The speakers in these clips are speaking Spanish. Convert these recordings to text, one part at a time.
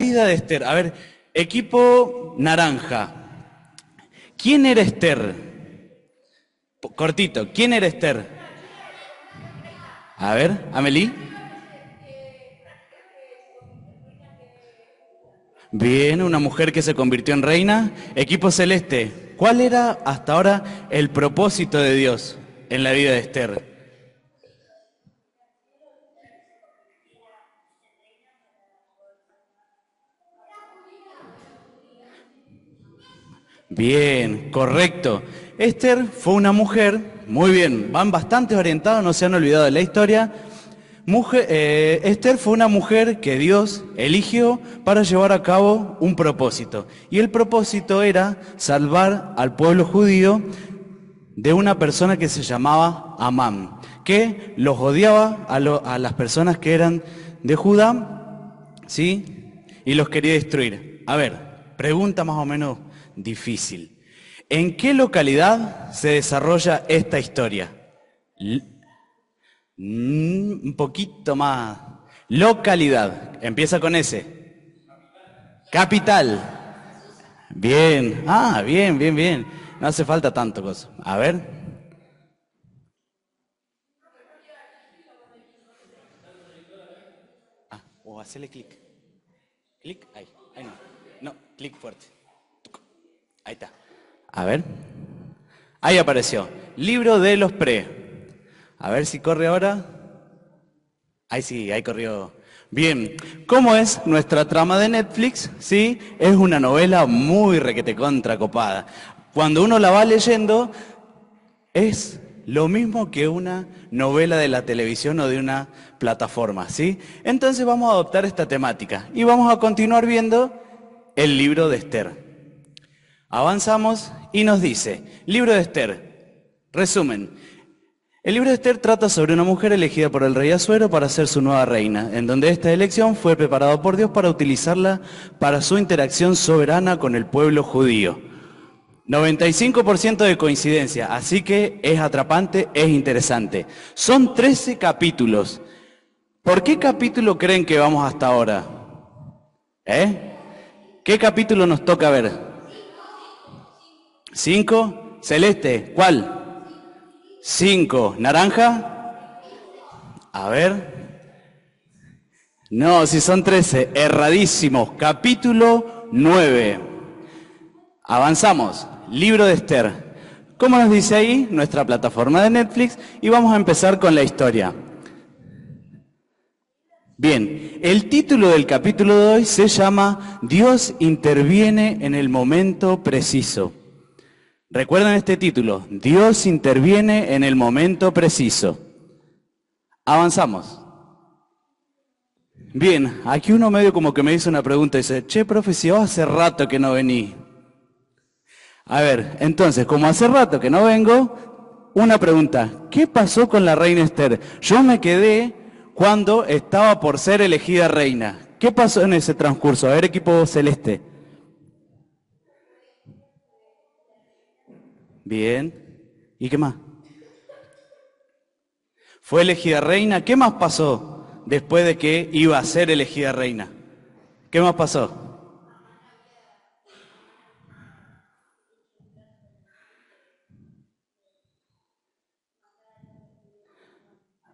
Vida de Esther. A ver, equipo naranja. ¿Quién era Esther? Cortito, ¿quién era Esther? A ver, Amelie. Bien, una mujer que se convirtió en reina. Equipo celeste, ¿cuál era hasta ahora el propósito de Dios en la vida de Esther? Bien, correcto. Esther fue una mujer, muy bien, van bastante orientados, no se han olvidado de la historia. Esther fue una mujer que Dios eligió para llevar a cabo un propósito. Y el propósito era salvar al pueblo judío de una persona que se llamaba Amán, que los odiaba a las personas que eran de Judá, ¿sí? Y los quería destruir. A ver, pregunta más o menos difícil. ¿En qué localidad se desarrolla esta historia? Un poquito más. Localidad. Empieza con S. Capital. Bien. Ah, bien, bien, bien. No hace falta tanto cosa. A ver. O hacele clic. Clic, ahí. Ahí no. No, clic fuerte. Ahí está. A ver. Ahí apareció. Libro de los pre. A ver si corre ahora. Ahí sí, ahí corrió. Bien, ¿cómo es nuestra trama de Netflix? Sí, es una novela muy requete contra copada. Cuando uno la va leyendo, es lo mismo que una novela de la televisión o de una plataforma, ¿sí? Entonces vamos a adoptar esta temática y vamos a continuar viendo el libro de Esther. Avanzamos y nos dice, libro de Esther, resumen. El libro de Esther trata sobre una mujer elegida por el rey Asuero para ser su nueva reina, en donde esta elección fue preparada por Dios para utilizarla para su interacción soberana con el pueblo judío. 95% de coincidencia, así que es atrapante, es interesante. Son 13 capítulos. ¿Por qué capítulo creen que vamos hasta ahora? ¿Eh? ¿Qué capítulo nos toca ver? 5. Celeste, ¿cuál? 5. ¿Naranja? A ver. No, si son 13. Erradísimos. Capítulo 9. Avanzamos. Libro de Esther. ¿Cómo nos dice ahí? Nuestra plataforma de Netflix. Y vamos a empezar con la historia. Bien, el título del capítulo de hoy se llama Dios interviene en el momento preciso. Recuerden este título, Dios interviene en el momento preciso. Avanzamos. Bien, aquí uno medio como que me hizo una pregunta y dice, che, profe, si hace rato que no vení. A ver, entonces, como hace rato que no vengo, una pregunta, ¿qué pasó con la reina Esther? Yo me quedé cuando estaba por ser elegida reina. ¿Qué pasó en ese transcurso? A ver, equipo celeste. Bien. ¿Y qué más? Fue elegida reina. ¿Qué más pasó después de que iba a ser elegida reina? ¿Qué más pasó?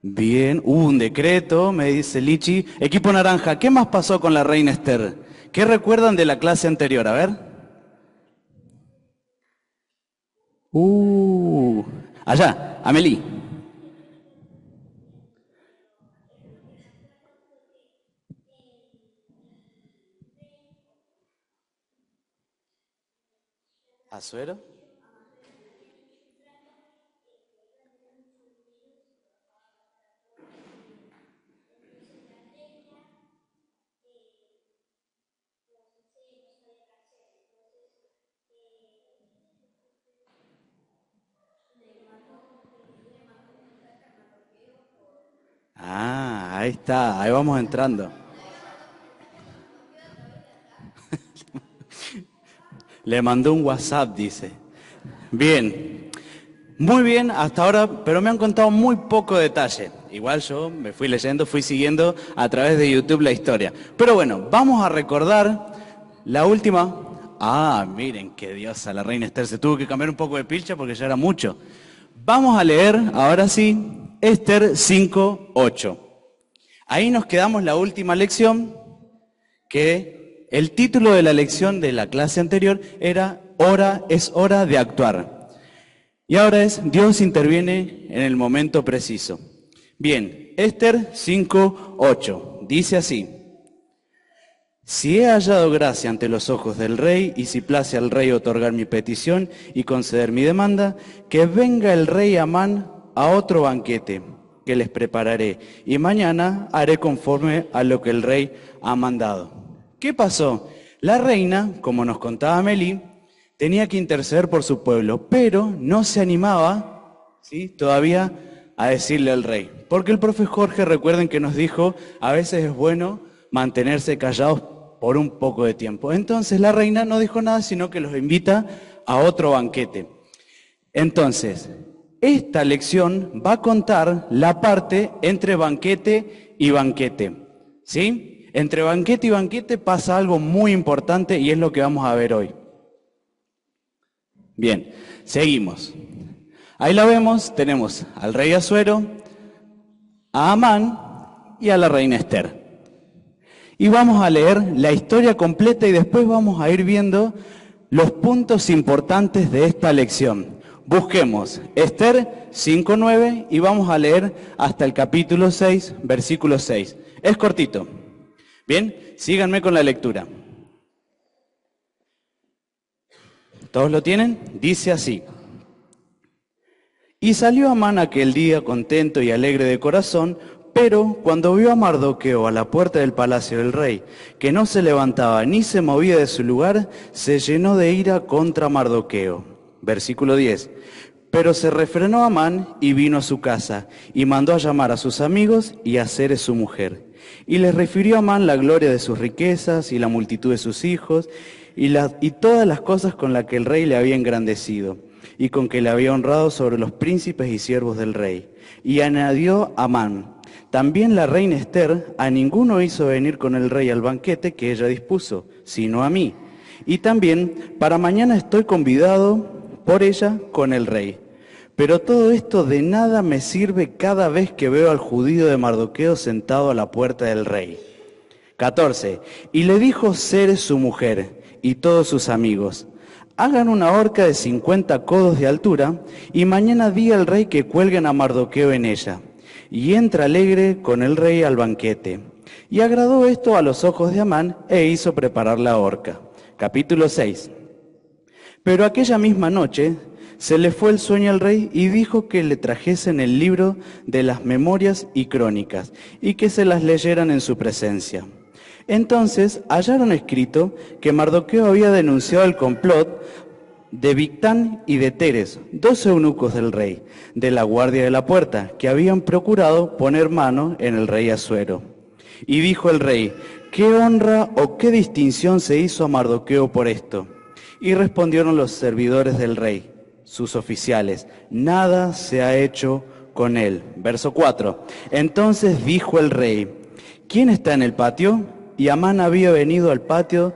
Bien, hubo un decreto, me dice Lichi. Equipo naranja, ¿qué más pasó con la reina Esther? ¿Qué recuerdan de la clase anterior? A ver. Uh, allá, Amelie. ¿Azuero? Ah, ahí está, ahí vamos entrando. Le mandó un WhatsApp, dice. Bien. Muy bien hasta ahora, pero me han contado muy poco detalle. Igual yo me fui leyendo, fui siguiendo a través de YouTube la historia. Pero bueno, vamos a recordar la última. Ah, miren qué diosa la reina Esther. Se tuvo que cambiar un poco de pilcha porque ya era mucho. Vamos a leer, ahora sí, Esther 5:8. Ahí nos quedamos la última lección, que el título de la lección de la clase anterior era Es hora de actuar. Y ahora es, Dios interviene en el momento preciso. Bien, Esther 5:8, dice así: si he hallado gracia ante los ojos del rey, y si place al rey otorgar mi petición y conceder mi demanda, que venga el rey Amán a otro banquete que les prepararé, y mañana haré conforme a lo que el rey ha mandado. ¿Qué pasó? La reina, como nos contaba Meli, tenía que interceder por su pueblo, pero no se animaba, ¿sí?, todavía a decirle al rey. Porque el profe Jorge, recuerden que nos dijo, a veces es bueno mantenerse callados por un poco de tiempo. Entonces la reina no dijo nada, sino que los invita a otro banquete. Entonces, esta lección va a contar la parte entre banquete y banquete, ¿sí? Entre banquete y banquete pasa algo muy importante y es lo que vamos a ver hoy. Bien, seguimos. Ahí la vemos, tenemos al rey Asuero, a Amán y a la reina Esther. Y vamos a leer la historia completa y después vamos a ir viendo los puntos importantes de esta lección. Busquemos Esther 5:9 y vamos a leer hasta el capítulo 6, versículo 6. Es cortito. Bien, síganme con la lectura. ¿Todos lo tienen? Dice así: y salió Amán aquel día contento y alegre de corazón, pero cuando vio a Mardoqueo a la puerta del palacio del rey, que no se levantaba ni se movía de su lugar, se llenó de ira contra Mardoqueo. Versículo 10. Pero se refrenó Amán y vino a su casa, y mandó a llamar a sus amigos y a Zeres su mujer. Y les refirió a Amán la gloria de sus riquezas y la multitud de sus hijos, y todas las cosas con las que el rey le había engrandecido, y con que le había honrado sobre los príncipes y siervos del rey. Y añadió Amán: también la reina Esther a ninguno hizo venir con el rey al banquete que ella dispuso, sino a mí. Y también para mañana estoy convidado por ella con el rey. Pero todo esto de nada me sirve cada vez que veo al judío de Mardoqueo sentado a la puerta del rey. 14. Y le dijo Zeres su mujer y todos sus amigos: hagan una horca de 50 codos de altura, y mañana diga al rey que cuelguen a Mardoqueo en ella. Y entra alegre con el rey al banquete. Y agradó esto a los ojos de Amán, e hizo preparar la horca. Capítulo 6. Pero aquella misma noche se le fue el sueño al rey y dijo que le trajesen el libro de las memorias y crónicas, y que se las leyeran en su presencia. Entonces hallaron escrito que Mardoqueo había denunciado el complot de Bigtán y de Teres, 2 eunucos del rey, de la guardia de la puerta, que habían procurado poner mano en el rey Asuero. Y dijo el rey: ¿qué honra o qué distinción se hizo a Mardoqueo por esto? Y respondieron los servidores del rey, sus oficiales: nada se ha hecho con él. Verso 4. Entonces dijo el rey: ¿quién está en el patio? Y Amán había venido al patio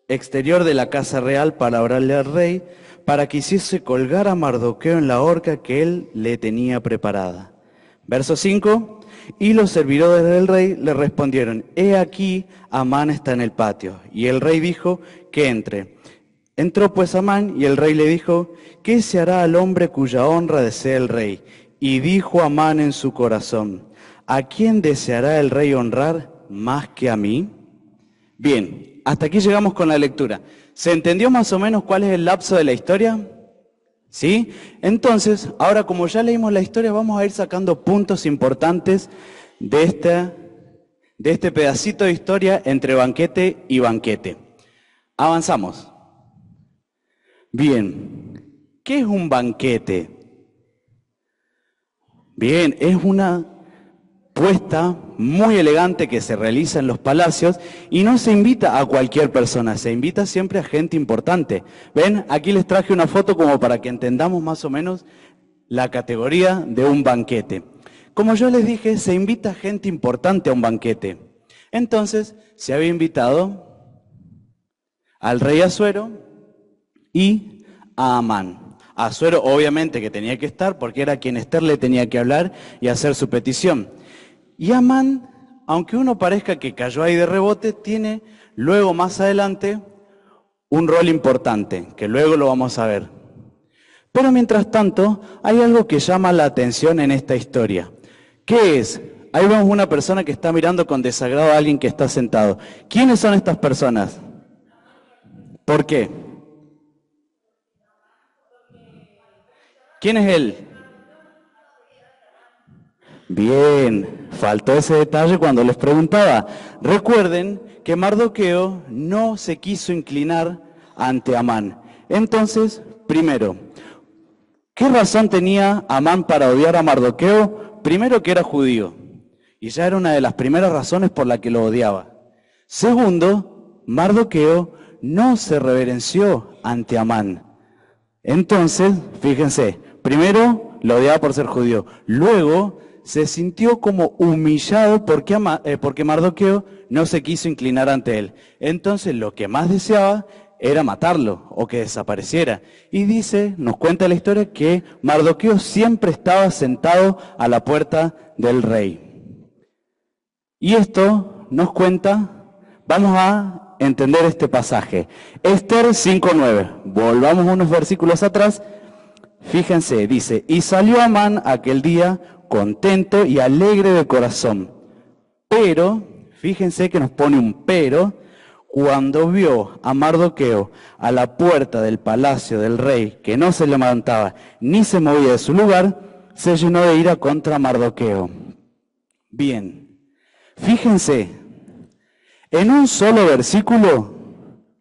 exterior de la casa real para orarle al rey, para que hiciese colgar a Mardoqueo en la horca que él le tenía preparada. Verso 5. Y los servidores del rey le respondieron: he aquí, Amán está en el patio. Y el rey dijo que entre. Entró pues Amán, y el rey le dijo: ¿qué se hará al hombre cuya honra desea el rey? Y dijo Amán en su corazón: ¿a quién deseará el rey honrar más que a mí? Bien, hasta aquí llegamos con la lectura. ¿Se entendió más o menos cuál es el lapso de la historia? ¿Sí? Entonces, ahora como ya leímos la historia, vamos a ir sacando puntos importantes de este pedacito de historia entre banquete y banquete. Avanzamos. Bien, ¿qué es un banquete? Bien, es una puesta, muy elegante que se realiza en los palacios y no se invita a cualquier persona, se invita siempre a gente importante. ¿Ven? Aquí les traje una foto como para que entendamos más o menos la categoría de un banquete. Como yo les dije, se invita a gente importante a un banquete. Entonces, se había invitado al rey Asuero y a Amán. Asuero obviamente que tenía que estar porque era quien Esther le tenía que hablar y hacer su petición. Y Amán, aunque uno parezca que cayó ahí de rebote, tiene luego más adelante un rol importante, que luego lo vamos a ver. Pero mientras tanto, hay algo que llama la atención en esta historia. ¿Qué es? Ahí vemos una persona que está mirando con desagrado a alguien que está sentado. ¿Quiénes son estas personas? ¿Por qué? ¿Quién es él? Bien, faltó ese detalle cuando les preguntaba. Recuerden que Mardoqueo no se quiso inclinar ante Amán. Entonces, primero, ¿qué razón tenía Amán para odiar a Mardoqueo? Primero, que era judío, y ya era una de las primeras razones por la que lo odiaba. Segundo, Mardoqueo no se reverenció ante Amán. Entonces, fíjense, primero lo odiaba por ser judío, luego se sintió como humillado porque Mardoqueo no se quiso inclinar ante él. Entonces lo que más deseaba era matarlo o que desapareciera. Y dice, nos cuenta la historia, que Mardoqueo siempre estaba sentado a la puerta del rey. Y esto nos cuenta, vamos a entender este pasaje. Esther 5:9, volvamos unos versículos atrás. Fíjense, dice, y salió Amán aquel día contento y alegre de corazón. Pero, fíjense que nos pone un pero, cuando vio a Mardoqueo a la puerta del palacio del rey, que no se levantaba ni se movía de su lugar, se llenó de ira contra Mardoqueo. Bien, fíjense, en un solo versículo,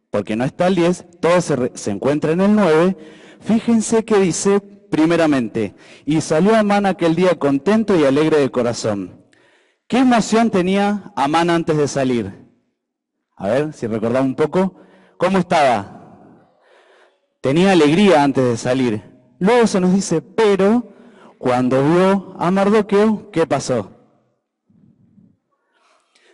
porque no está el 10, todo se encuentra en el 9, fíjense que dice primeramente, y salió Amán aquel día contento y alegre de corazón. ¿Qué emoción tenía Amán antes de salir? A ver, si recordamos un poco, ¿cómo estaba? Tenía alegría antes de salir. Luego se nos dice, pero cuando vio a Mardoqueo, ¿qué pasó?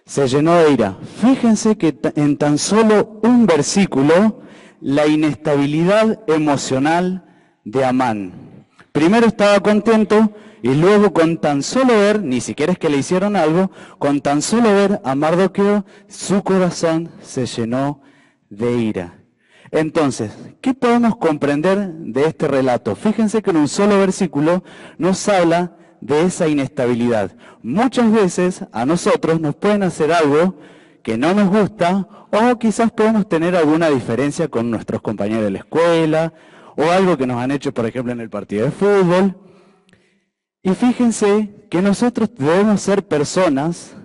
Se llenó de ira. Fíjense que en tan solo un versículo, la inestabilidad emocional de Amán. Primero estaba contento y luego con tan solo ver, ni siquiera es que le hicieron algo, con tan solo ver a Mardoqueo, su corazón se llenó de ira. Entonces, ¿qué podemos comprender de este relato? Fíjense que en un solo versículo nos habla de esa inestabilidad. Muchas veces a nosotros nos pueden hacer algo que no nos gusta, o quizás podemos tener alguna diferencia con nuestros compañeros de la escuela, o algo que nos han hecho, por ejemplo, en el partido de fútbol. Y fíjense que nosotros debemos ser personas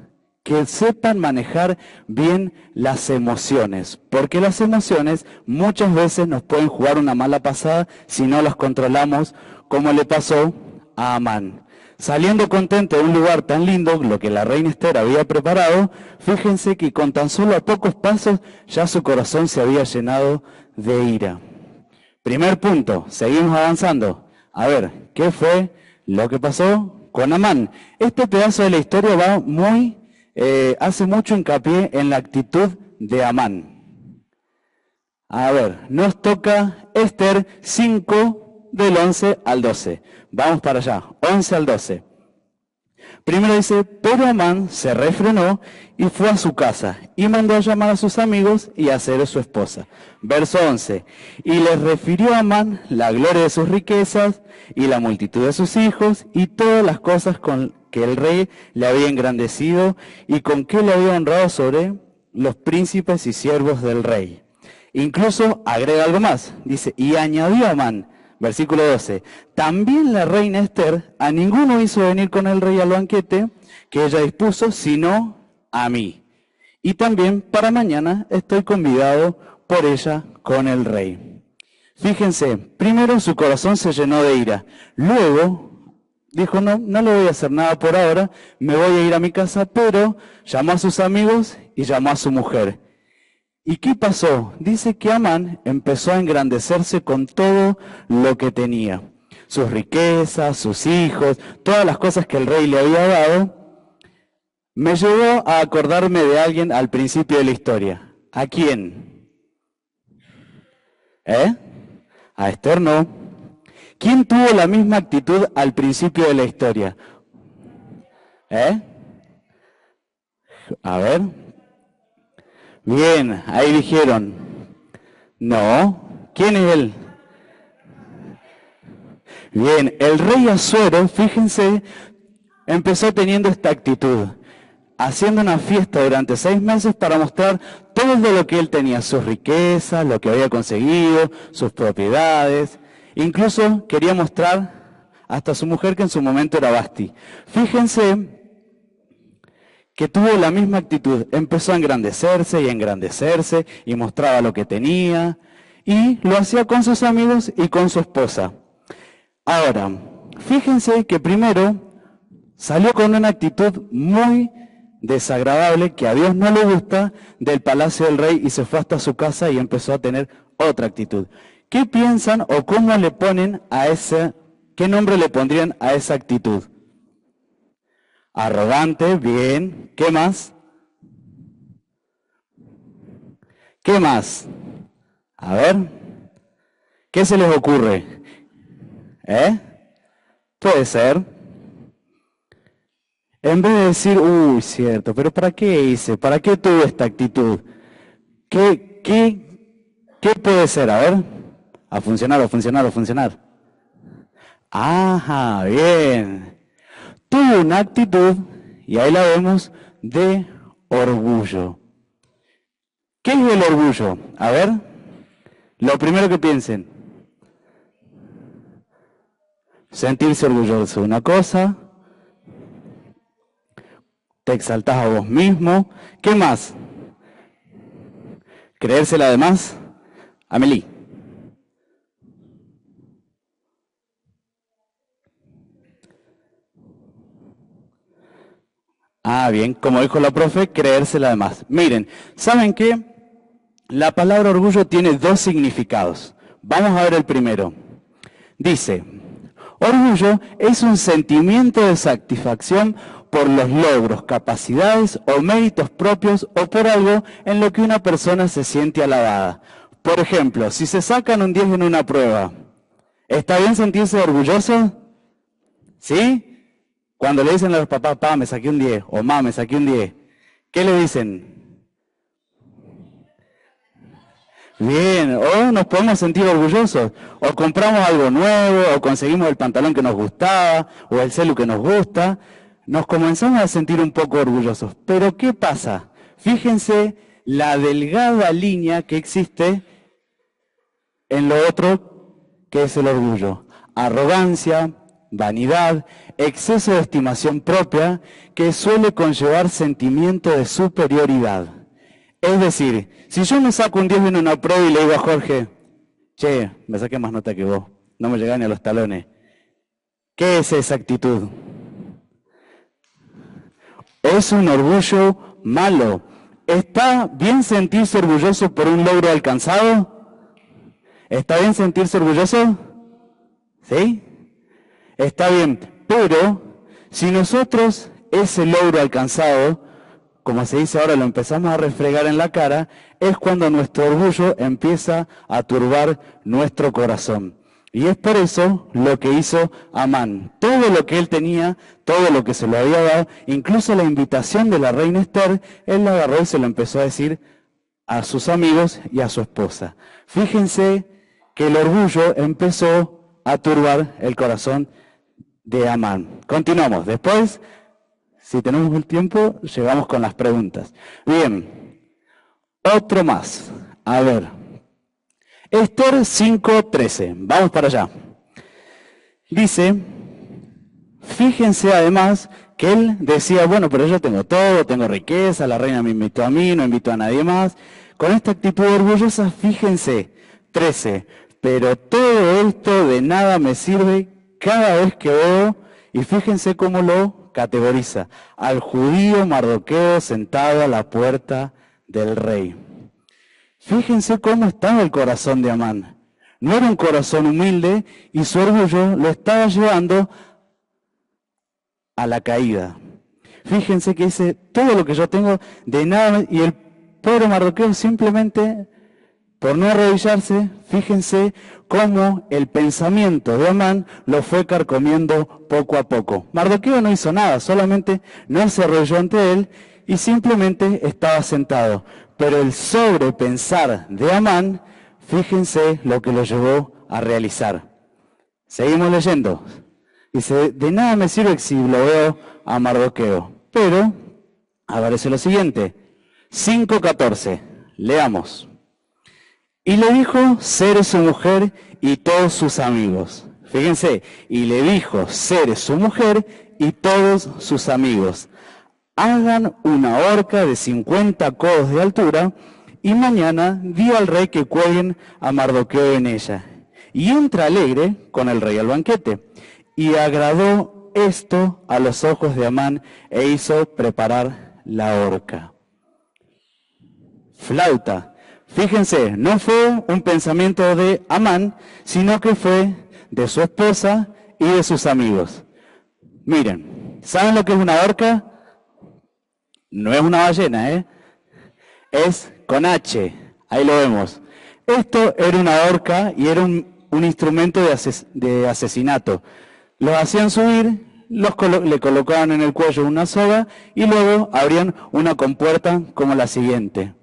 que sepan manejar bien las emociones, porque las emociones muchas veces nos pueden jugar una mala pasada si no las controlamos, como le pasó a Amán. Saliendo contento de un lugar tan lindo, lo que la reina Esther había preparado, fíjense que con tan solo a pocos pasos ya su corazón se había llenado de ira. Primer punto, seguimos avanzando. A ver, ¿qué fue lo que pasó con Amán? Este pedazo de la historia va hace mucho hincapié en la actitud de Amán. A ver, nos toca Esther 5 del 11 al 12. Vamos para allá, 11 al 12. Primero dice, pero Amán se refrenó y fue a su casa y mandó a llamar a sus amigos y a hacer su esposa. Verso 11, y les refirió a Amán la gloria de sus riquezas y la multitud de sus hijos y todas las cosas con que el rey le había engrandecido y con que le había honrado sobre los príncipes y siervos del rey. Incluso agrega algo más, dice, y añadió Amán, versículo 12, también la reina Esther a ninguno hizo venir con el rey al banquete que ella dispuso, sino a mí. Y también para mañana estoy convidado por ella con el rey. Fíjense, primero su corazón se llenó de ira, luego Dijo, no, no le voy a hacer nada por ahora, me voy a ir a mi casa, pero llamó a sus amigos y llamó a su mujer. ¿Y qué pasó? Dice que Amán empezó a engrandecerse con todo lo que tenía. Sus riquezas, sus hijos, todas las cosas que el rey le había dado. Me llevó a acordarme de alguien al principio de la historia. ¿A quién? A Esther no. ¿Quién tuvo la misma actitud al principio de la historia? A ver. Bien, ahí dijeron. No. ¿Quién es él? Bien, el rey Asuero, fíjense, empezó teniendo esta actitud, haciendo una fiesta durante 6 meses para mostrar todo lo que él tenía, sus riquezas, lo que había conseguido, sus propiedades. Incluso quería mostrar hasta a su mujer, que en su momento era Basti. Fíjense que tuvo la misma actitud, empezó a engrandecerse y mostraba lo que tenía, y lo hacía con sus amigos y con su esposa. Ahora, fíjense que primero salió con una actitud muy desagradable, que a Dios no le gusta, del palacio del rey, y se fue hasta su casa y empezó a tener otra actitud. ¿Qué piensan o cómo le ponen a qué nombre le pondrían a esa actitud? Arrogante, bien. ¿Qué más? ¿Qué más? A ver, ¿qué se les ocurre? Puede ser. En vez de decir, uy, cierto, pero ¿para qué hice? ¿Para qué tuve esta actitud? ¿Qué puede ser? A ver, a funcionar. Ajá, bien. Tuvo una actitud, y ahí la vemos, de orgullo. ¿Qué es el orgullo? A ver, lo primero que piensen. Sentirse orgulloso de una cosa. Te exaltás a vos mismo. ¿Qué más? Creérsela de más. Amelie. Ah, bien, como dijo la profe, creérsela de más. Miren, ¿saben qué? La palabra orgullo tiene 2 significados. Vamos a ver el primero. Dice, orgullo es un sentimiento de satisfacción por los logros, capacidades o méritos propios, o por algo en lo que una persona se siente alabada. Por ejemplo, si se sacan un 10 en una prueba, ¿está bien sentirse orgulloso? ¿Sí? Cuando le dicen a los papás, pa, me saqué un 10, o ma, me saqué un 10, ¿qué le dicen? Bien, o nos podemos sentir orgullosos, o compramos algo nuevo, o conseguimos el pantalón que nos gustaba, o el celu que nos gusta, nos comenzamos a sentir un poco orgullosos. Pero ¿qué pasa? Fíjense la delgada línea que existe en lo otro que es el orgullo. Arrogancia, vanidad, exceso de estimación propia, que suele conllevar sentimiento de superioridad. Es decir, si yo me saco un 10 en una prueba y le digo a Jorge, che, me saqué más nota que vos, no me llegan ni a los talones. ¿Qué es esa actitud? Es un orgullo malo. ¿Está bien sentirse orgulloso por un logro alcanzado? ¿Está bien sentirse orgulloso? ¿Sí? Está bien, pero si nosotros ese logro alcanzado, como se dice ahora, lo empezamos a refregar en la cara, es cuando nuestro orgullo empieza a turbar nuestro corazón. Y es por eso lo que hizo Amán. Todo lo que él tenía, todo lo que se lo había dado, incluso la invitación de la reina Esther, él la agarró y se lo empezó a decir a sus amigos y a su esposa. Fíjense que el orgullo empezó a turbar el corazón de Amán. Continuamos. Después, si tenemos el tiempo, llegamos con las preguntas. Bien, otro más. A ver. Esther 5:13. Vamos para allá. Dice, fíjense además que él decía, bueno, pero yo tengo todo, tengo riqueza, la reina me invitó a mí, no invitó a nadie más. Con esta actitud orgullosa, fíjense, 13. Pero todo esto de nada me sirve cada vez que veo Y fíjense cómo lo categoriza. Al judío Mardoqueo sentado a la puerta del rey. Fíjense cómo estaba el corazón de Amán. No era un corazón humilde y su orgullo lo estaba llevando a la caída. Fíjense que dice, todo lo que yo tengo de nada, y el pobre Mardoqueo simplemente, por no arrodillarse, fíjense cómo el pensamiento de Amán lo fue carcomiendo poco a poco. Mardoqueo no hizo nada, solamente no se arrodilló ante él y simplemente estaba sentado. Pero el sobrepensar de Amán, fíjense lo que lo llevó a realizar. Seguimos leyendo. Dice, de nada me sirve si lo veo a Mardoqueo. Pero aparece lo siguiente, 5:14, leamos. Y le dijo Zeres su mujer y todos sus amigos. Fíjense, y le dijo Zeres su mujer y todos sus amigos. Hagan una horca de 50 codos de altura y mañana di al rey que cuelguen a Mardoqueo en ella. Y entra alegre con el rey al banquete. Y agradó esto a los ojos de Amán e hizo preparar la horca. Flauta. Fíjense, no fue un pensamiento de Amán, sino que fue de su esposa y de sus amigos. Miren, ¿saben lo que es una horca? No es una ballena, ¿eh? Es con H, ahí lo vemos. Esto era una horca y era un instrumento de asesinato. Los hacían subir, le colocaban en el cuello una soga y luego abrían una compuerta como la siguiente.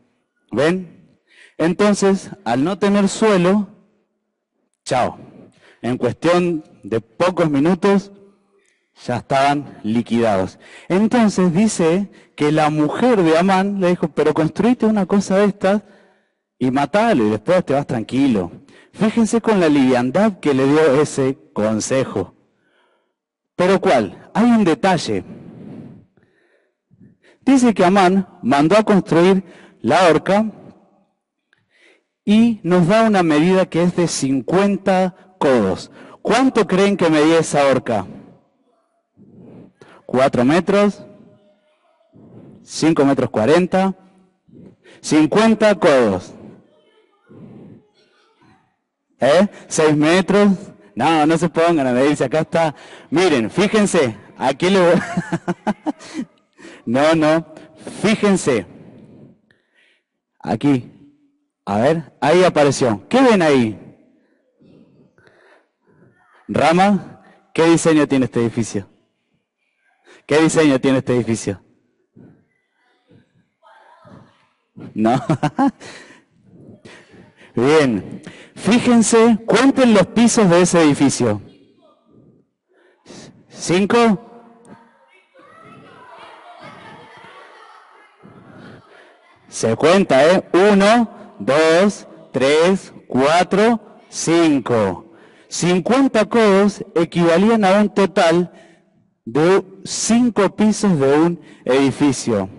¿Ven? Entonces, al no tener suelo, chao. En cuestión de pocos minutos ya estaban liquidados. Entonces dice que la mujer de Amán le dijo, pero construiste una cosa de estas y matalo y después te vas tranquilo. Fíjense con la liviandad que le dio ese consejo. ¿Pero cuál? Hay un detalle. Dice que Amán mandó a construir la horca y nos da una medida que es de 50 codos. ¿Cuánto creen que medía esa horca? 4 metros, 5 metros 40, 50 codos. 6 metros. No, no se pongan a medirse, acá está. Miren, fíjense, aquí le voy. No, fíjense. Aquí. A ver, ahí apareció. ¿Qué ven ahí? Rama, ¿qué diseño tiene este edificio? ¿Qué diseño tiene este edificio? No. Bien. Fíjense, cuenten los pisos de ese edificio. 5. Se cuenta, 1, 2, 3, 4, 5. 50 codos equivalían a un total de 5 pisos de un edificio.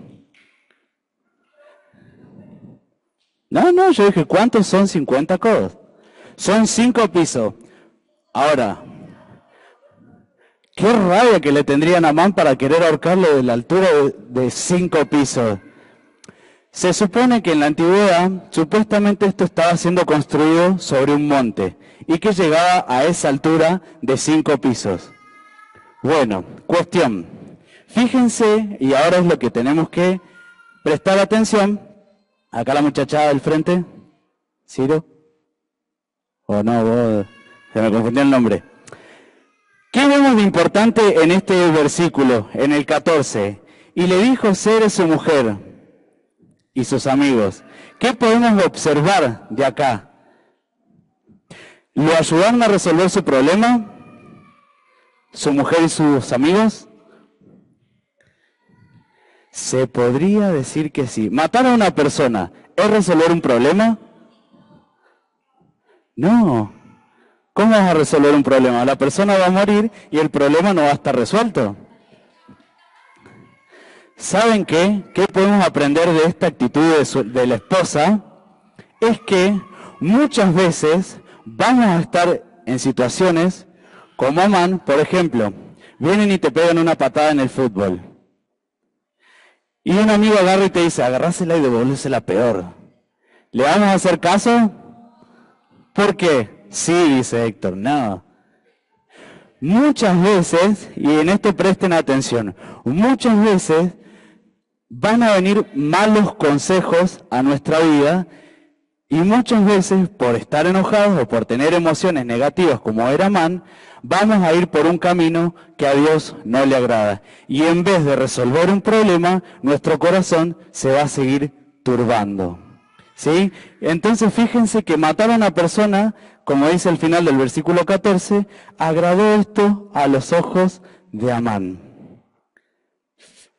No, yo dije, ¿cuántos son 50 codos? Son 5 pisos. Ahora, qué rabia que le tendrían a Amán para querer ahorcarlo de la altura de 5 pisos. Se supone que en la antigüedad, supuestamente esto estaba siendo construido sobre un monte y que llegaba a esa altura de 5 pisos. Bueno, cuestión. Fíjense, y ahora es lo que tenemos que prestar atención. Acá la muchachada del frente. ¿Ciro? O no, vos, se me confundió el nombre. ¿Qué vemos de importante en este versículo, en el 14? Y le dijo Zeres su mujer y sus amigos. ¿Qué podemos observar de acá? ¿Lo ayudaron a resolver su problema? ¿Su mujer y sus amigos? Se podría decir que sí. ¿Matar a una persona es resolver un problema? No. ¿Cómo vas a resolver un problema? La persona va a morir y el problema no va a estar resuelto. ¿Saben qué? ¿Qué podemos aprender de esta actitud de la esposa? Es que muchas veces vamos a estar en situaciones como Amán, por ejemplo. Vienen y te pegan una patada en el fútbol. Y un amigo agarra y te dice, agarrásela y devolvérsela peor. ¿Le vamos a hacer caso? ¿Por qué? Sí, dice Héctor, no. Muchas veces, y en esto presten atención, muchas veces van a venir malos consejos a nuestra vida y muchas veces por estar enojados o por tener emociones negativas como era Amán, vamos a ir por un camino que a Dios no le agrada. Y en vez de resolver un problema, nuestro corazón se va a seguir turbando. ¿Sí? Entonces fíjense que matar a una persona, como dice el final del versículo 14, agradó esto a los ojos de Amán.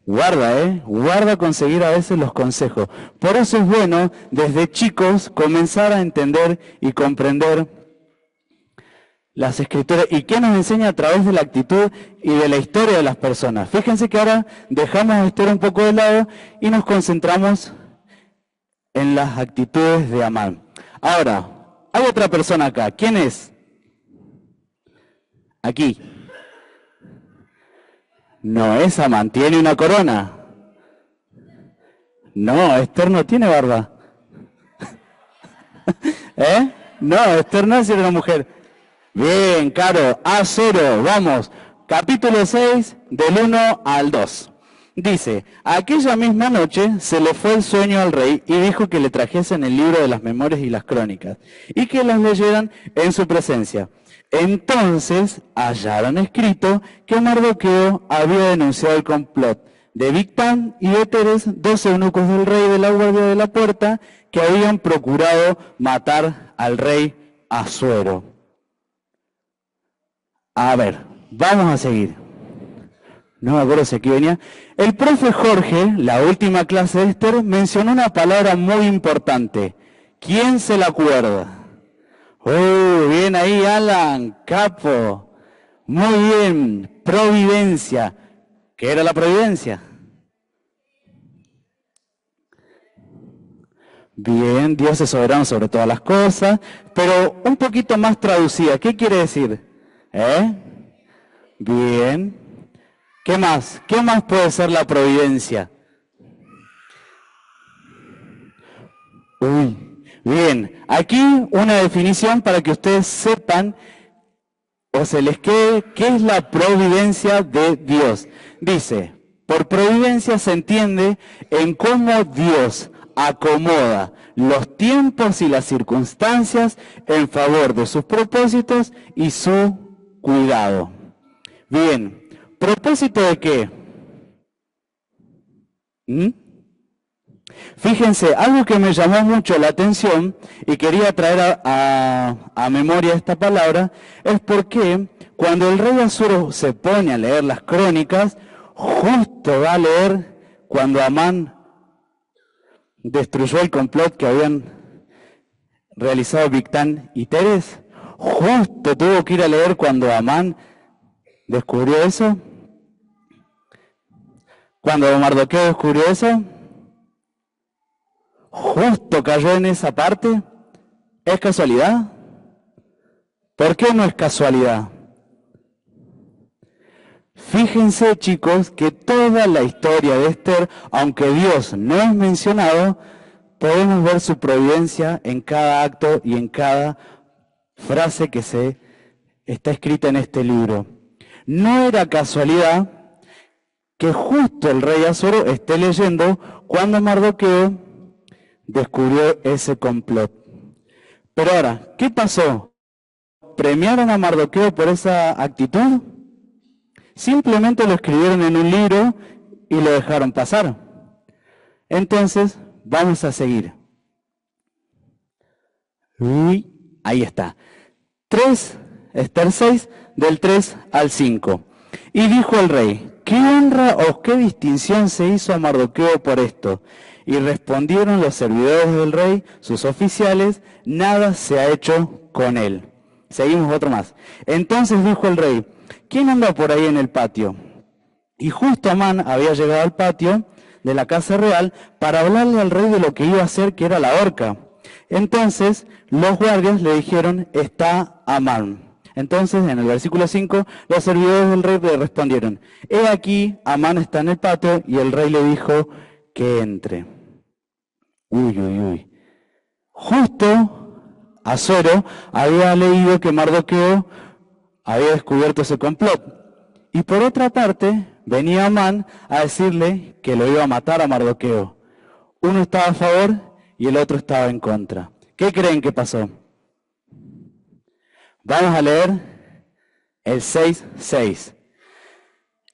Guarda, guarda conseguir a veces los consejos. Por eso es bueno desde chicos comenzar a entender y comprender las escrituras y qué nos enseña a través de la actitud y de la historia de las personas. Fíjense que ahora dejamos a Esther un poco de lado y nos concentramos en las actitudes de Amán. Ahora, hay otra persona acá. ¿Quién es? Aquí. No es Amán, tiene una corona. No, Esther no tiene barba. ¿Eh? No, Esther no es una mujer. Bien, Caro, A0, vamos. Capítulo 6, del 1 al 2. Dice, aquella misma noche se le fue el sueño al rey y dijo que le trajesen el libro de las memorias y las crónicas y que las leyeran en su presencia. Entonces hallaron escrito que Mardoqueo había denunciado el complot de Bigtán y de Teres, 2 eunucos del rey de la guardia de la puerta, que habían procurado matar al rey Asuero. A ver, vamos a seguir. No me acuerdo si aquí venía. El profe Jorge, la última clase de Esther, mencionó una palabra muy importante. ¿Quién se la acuerda? Bien ahí, Alan, capo. Muy bien, providencia. ¿Qué era la providencia? Bien, Dios es soberano sobre todas las cosas, pero un poquito más traducida. ¿Qué quiere decir? Bien. ¿Qué más? ¿Qué más puede ser la providencia? Bien. Aquí una definición para que ustedes sepan o se les quede qué es la providencia de Dios. Dice, por providencia se entiende en cómo Dios acomoda los tiempos y las circunstancias en favor de sus propósitos y su cuidado. Bien. ¿Propósito de qué? Fíjense, algo que me llamó mucho la atención y quería traer a memoria esta palabra, es porque cuando el rey Asuero se pone a leer las crónicas, justo va a leer cuando Amán destruyó el complot que habían realizado Bigtán y Teres, justo tuvo que ir a leer cuando Amán descubrió eso. Cuando Mardoqueo descubrió eso, justo cayó en esa parte. ¿Es casualidad? ¿Por qué no es casualidad? Fíjense, chicos, que toda la historia de Esther, aunque Dios no es mencionado, podemos ver su providencia en cada acto y en cada frase que se está escrita en este libro. No era casualidad que justo el rey Asuero esté leyendo cuando Mardoqueo descubrió ese complot. Pero ahora, ¿qué pasó? ¿Premiaron a Mardoqueo por esa actitud? Simplemente lo escribieron en un libro y lo dejaron pasar. Entonces, vamos a seguir. Ahí está. Esther 6, del 3 al 5. Y dijo el rey, ¿qué honra o qué distinción se hizo a Mardoqueo por esto? Y respondieron los servidores del rey, sus oficiales, nada se ha hecho con él. Seguimos otro más. Entonces dijo el rey, ¿quién anda por ahí en el patio? Y justo Amán había llegado al patio de la casa real para hablarle al rey de lo que iba a hacer, que era la horca. Entonces los guardias le dijeron, está Amán. Entonces, en el versículo 5, los servidores del rey le respondieron, he aquí, Amán está en el patio, y el rey le dijo que entre. Uy, uy, uy. Justo Asuero había leído que Mardoqueo había descubierto ese complot. Y por otra parte, venía Amán a decirle que lo iba a matar a Mardoqueo. Uno estaba a favor y el otro estaba en contra. ¿Qué creen que pasó? Vamos a leer el 6:6.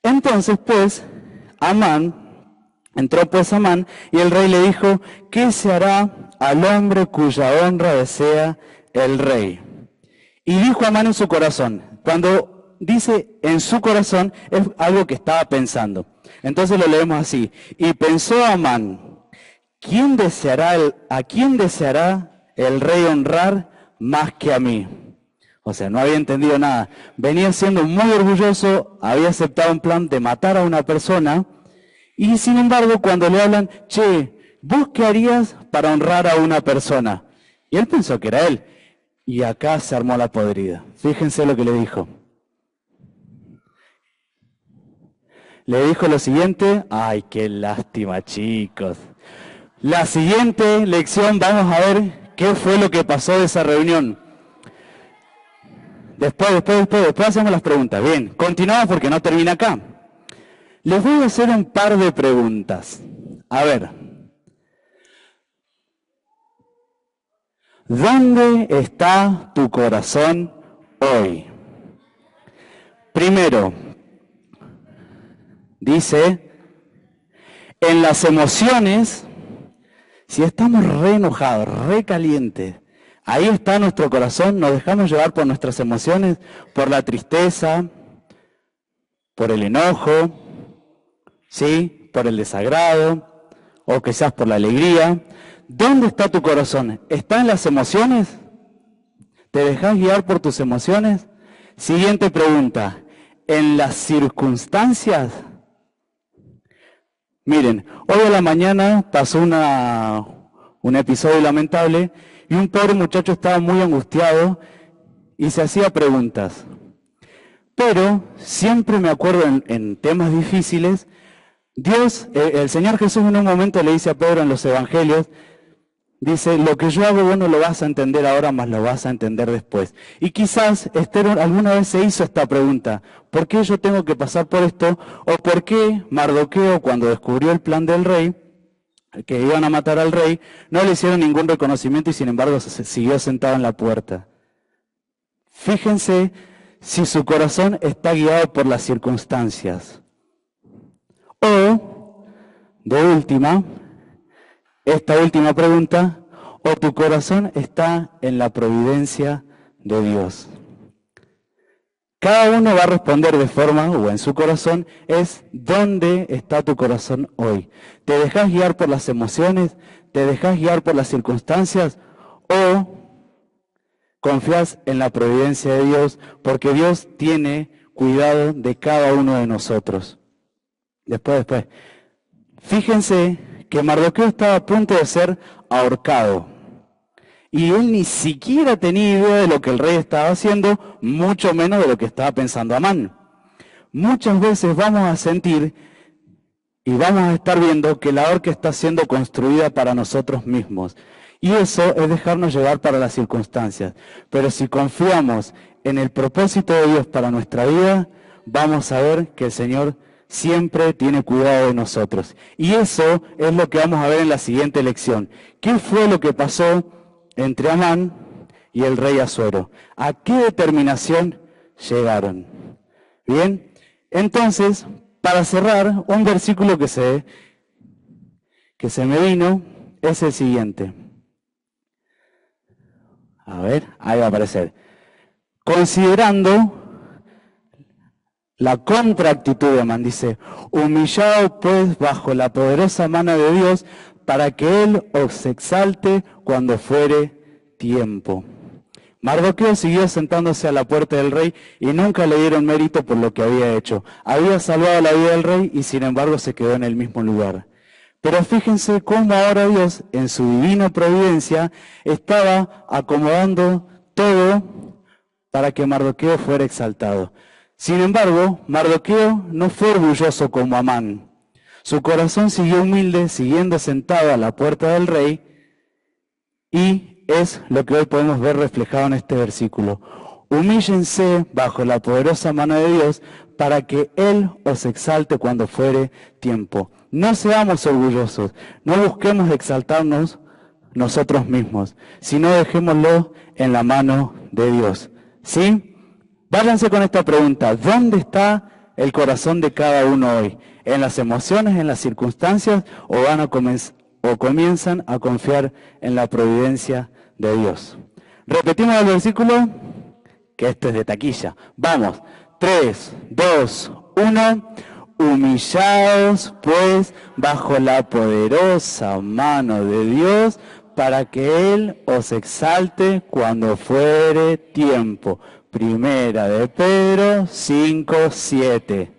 Entonces, pues, entró pues Amán, y el rey le dijo, ¿qué se hará al hombre cuya honra desea el rey? Y dijo Amán en su corazón. Cuando dice en su corazón, es algo que estaba pensando. Entonces lo leemos así. Y pensó Amán, ¿a quién deseará el rey honrar más que a mí? O sea, no había entendido nada. Venía siendo muy orgulloso, había aceptado un plan de matar a una persona, y sin embargo, cuando le hablan, che, ¿vos qué harías para honrar a una persona? Y él pensó que era él. Y acá se armó la podrida. Fíjense lo que le dijo. Le dijo lo siguiente. Ay, qué lástima, chicos. La siguiente lección, vamos a ver qué fue lo que pasó de esa reunión. Después hacemos las preguntas. Bien, continuamos porque no termina acá. Les voy a hacer un par de preguntas. A ver. ¿Dónde está tu corazón hoy? Primero, dice, en las emociones, si estamos re enojados, re calientes, ahí está nuestro corazón, nos dejamos llevar por nuestras emociones, por la tristeza, por el enojo, ¿sí? Por el desagrado, o quizás por la alegría. ¿Dónde está tu corazón? ¿Está en las emociones? ¿Te dejas guiar por tus emociones? Siguiente pregunta. ¿En las circunstancias? Miren, hoy a la mañana pasó un episodio lamentable y un pobre muchacho estaba muy angustiado y se hacía preguntas. Pero siempre me acuerdo en temas difíciles, Dios, el Señor Jesús en un momento le dice a Pedro en los evangelios, dice, lo que yo hago vos no lo vas a entender ahora, más lo vas a entender después. Y quizás Esther alguna vez se hizo esta pregunta, ¿por qué yo tengo que pasar por esto? ¿O por qué Mardoqueo, cuando descubrió el plan del rey, que iban a matar al rey, no le hicieron ningún reconocimiento y sin embargo siguió sentado en la puerta? Fíjense si su corazón está guiado por las circunstancias. O, de última, esta última pregunta, o tu corazón está en la providencia de Dios. Cada uno va a responder de forma, o en su corazón, es ¿dónde está tu corazón hoy? ¿Te dejas guiar por las emociones? ¿Te dejas guiar por las circunstancias? ¿O confías en la providencia de Dios? Porque Dios tiene cuidado de cada uno de nosotros. Después. Fíjense que Mardoqueo estaba a punto de ser ahorcado. Y él ni siquiera tenía idea de lo que el rey estaba haciendo, mucho menos de lo que estaba pensando Amán. Muchas veces vamos a sentir y vamos a estar viendo que la horca está siendo construida para nosotros mismos. Y eso es dejarnos llevar para las circunstancias. Pero si confiamos en el propósito de Dios para nuestra vida, vamos a ver que el Señor siempre tiene cuidado de nosotros. Y eso es lo que vamos a ver en la siguiente lección. ¿Qué fue lo que pasó entre Amán y el rey Asuero? ¿A qué determinación llegaron? Bien, entonces, para cerrar, un versículo que se me vino es el siguiente. A ver, ahí va a aparecer. Considerando la contraactitud de Amán, dice, humillado pues bajo la poderosa mano de Dios, para que Él os exalte cuando fuere tiempo. Mardoqueo siguió sentándose a la puerta del rey y nunca le dieron mérito por lo que había hecho. Había salvado la vida del rey y sin embargo se quedó en el mismo lugar. Pero fíjense cómo ahora Dios, en su divina providencia, estaba acomodando todo para que Mardoqueo fuera exaltado. Sin embargo, Mardoqueo no fue orgulloso como Amán. Su corazón siguió humilde, siguiendo sentado a la puerta del rey, y es lo que hoy podemos ver reflejado en este versículo. Humíllense bajo la poderosa mano de Dios para que Él os exalte cuando fuere tiempo. No seamos orgullosos, no busquemos exaltarnos nosotros mismos, sino dejémoslo en la mano de Dios. ¿Sí? Váyanse con esta pregunta: ¿dónde está el corazón de cada uno hoy? ¿En las emociones, en las circunstancias, o comienzan a confiar en la providencia de Dios? Repetimos el versículo, que este es de taquilla. Vamos, 3, 2, 1. Humillaos pues bajo la poderosa mano de Dios, para que Él os exalte cuando fuere tiempo. Primera de Pedro 5:7.